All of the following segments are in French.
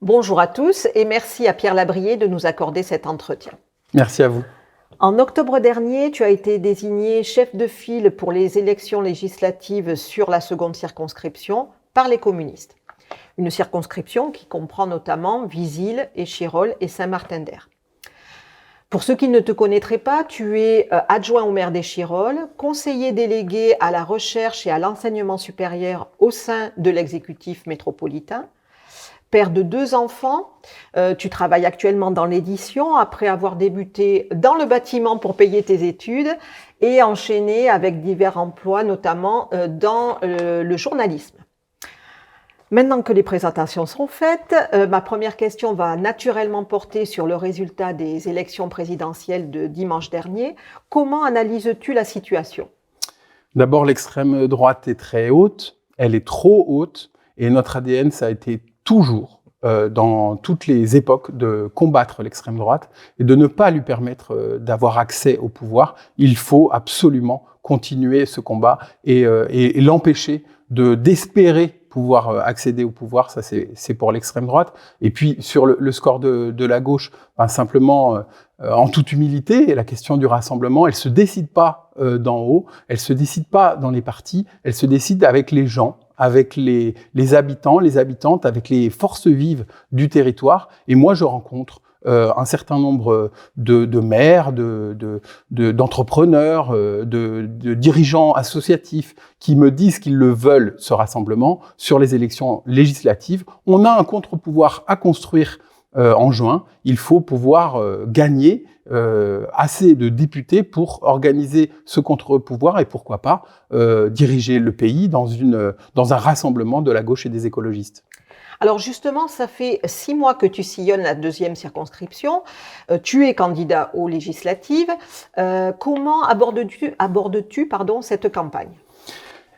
Bonjour à tous et merci à Pierre Labrier de nous accorder cet entretien. Merci à vous. En octobre dernier, tu as été désigné chef de file pour les élections législatives sur la seconde circonscription par les communistes. Une circonscription qui comprend notamment Visil, Échirolles et Saint-Martin-d'Hères. Pour ceux qui ne te connaîtraient pas, tu es adjoint au maire d'Échirolles, conseiller délégué à la recherche et à l'enseignement supérieur au sein de l'exécutif métropolitain, père de 2 enfants, tu travailles actuellement dans l'édition après avoir débuté dans le bâtiment pour payer tes études et enchaîné avec divers emplois, notamment dans le journalisme. Maintenant que les présentations sont faites, ma première question va naturellement porter sur le résultat des élections présidentielles de dimanche dernier. Comment analyses-tu la situation ? D'abord, l'extrême droite est très haute, elle est trop haute, et notre ADN, ça a été toujours, dans toutes les époques, de combattre l'extrême droite et de ne pas lui permettre d'avoir accès au pouvoir. Il faut absolument continuer ce combat et l'empêcher d'espérer pouvoir accéder au pouvoir. Ça, c'est pour l'extrême droite. Et puis, sur le score de la gauche, simplement, en toute humilité, la question du rassemblement, elle se décide pas d'en haut, elle se décide pas dans les partis, elle se décide avec les gens, avec les habitants, les habitantes, avec les forces vives du territoire. Et moi, je rencontre un certain nombre de maires, d'entrepreneurs, de dirigeants associatifs qui me disent qu'ils le veulent, ce rassemblement, sur les élections législatives. On a un contre-pouvoir à construire en juin. Il faut pouvoir gagner assez de députés pour organiser ce contre-pouvoir et pourquoi pas diriger le pays dans un rassemblement de la gauche et des écologistes. Alors justement, ça fait 6 mois que tu sillonnes la 2e circonscription. Tu es candidat aux législatives. Comment abordes-tu cette campagne ?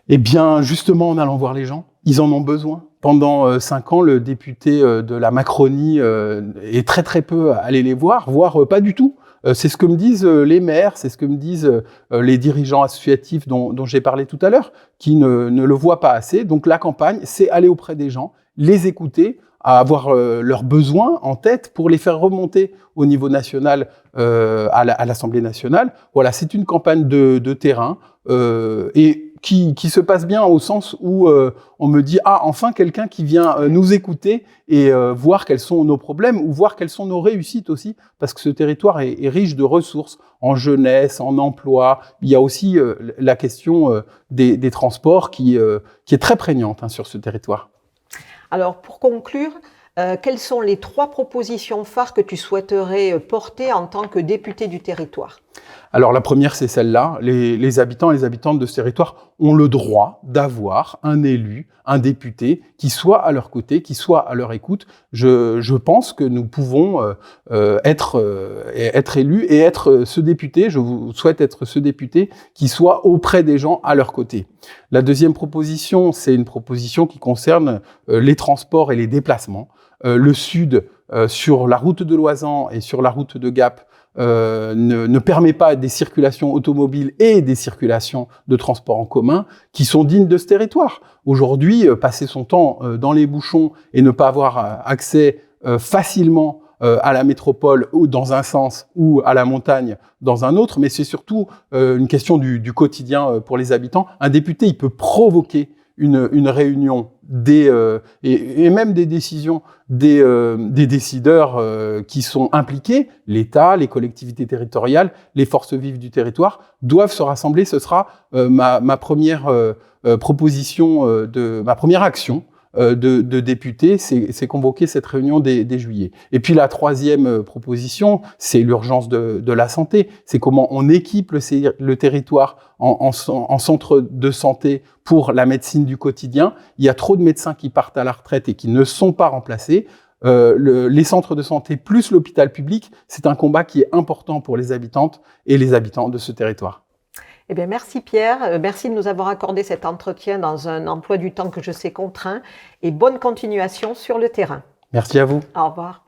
Eh bien, justement, en allant voir les gens. Ils en ont besoin. Pendant 5 ans, le député de la Macronie est très très peu allé les voir, voire pas du tout. C'est ce que me disent les maires, c'est ce que me disent les dirigeants associatifs dont j'ai parlé tout à l'heure, qui ne le voient pas assez. Donc la campagne, c'est aller auprès des gens, les écouter, à avoir leurs besoins en tête pour les faire remonter au niveau national à l'Assemblée nationale. Voilà, c'est une campagne de terrain et qui se passe bien au sens où on me dit « Ah, enfin quelqu'un qui vient nous écouter et voir quels sont nos problèmes ou voir quelles sont nos réussites aussi, parce que ce territoire est riche de ressources en jeunesse, en emploi. Il y a aussi la question des transports qui est très prégnante sur ce territoire. » Alors, pour conclure, quelles sont les 3 propositions phares que tu souhaiterais porter en tant que député du territoire ? Alors, la première, c'est celle-là. Les habitants et les habitantes de ce territoire ont le droit d'avoir un élu, un député qui soit à leur côté, qui soit à leur écoute. Je pense que nous pouvons être élus et être ce député. Je vous souhaite être ce député qui soit auprès des gens à leur côté. La deuxième proposition, c'est une proposition qui concerne les transports et les déplacements. Le Sud, sur la route de Loisan et sur la route de Gap, ne permet pas des circulations automobiles et des circulations de transport en commun qui sont dignes de ce territoire. Aujourd'hui, passer son temps dans les bouchons et ne pas avoir accès facilement à la métropole ou dans un sens ou à la montagne dans un autre, mais c'est surtout une question du quotidien pour les habitants. Un député, il peut provoquer une réunion et même des décisions des décideurs qui sont impliqués, l'État, les collectivités territoriales, les forces vives du territoire, doivent se rassembler. Ce sera ma première proposition, ma première action de député, c'est convoquer cette réunion dès juillet. Et puis la troisième proposition, c'est l'urgence de la santé. C'est comment on équipe le territoire en centre de santé pour la médecine du quotidien. Il y a trop de médecins qui partent à la retraite et qui ne sont pas remplacés. Les centres de santé plus l'hôpital public, c'est un combat qui est important pour les habitantes et les habitants de ce territoire. Eh bien, merci Pierre, merci de nous avoir accordé cet entretien dans un emploi du temps que je sais contraint et bonne continuation sur le terrain. Merci à vous. Au revoir.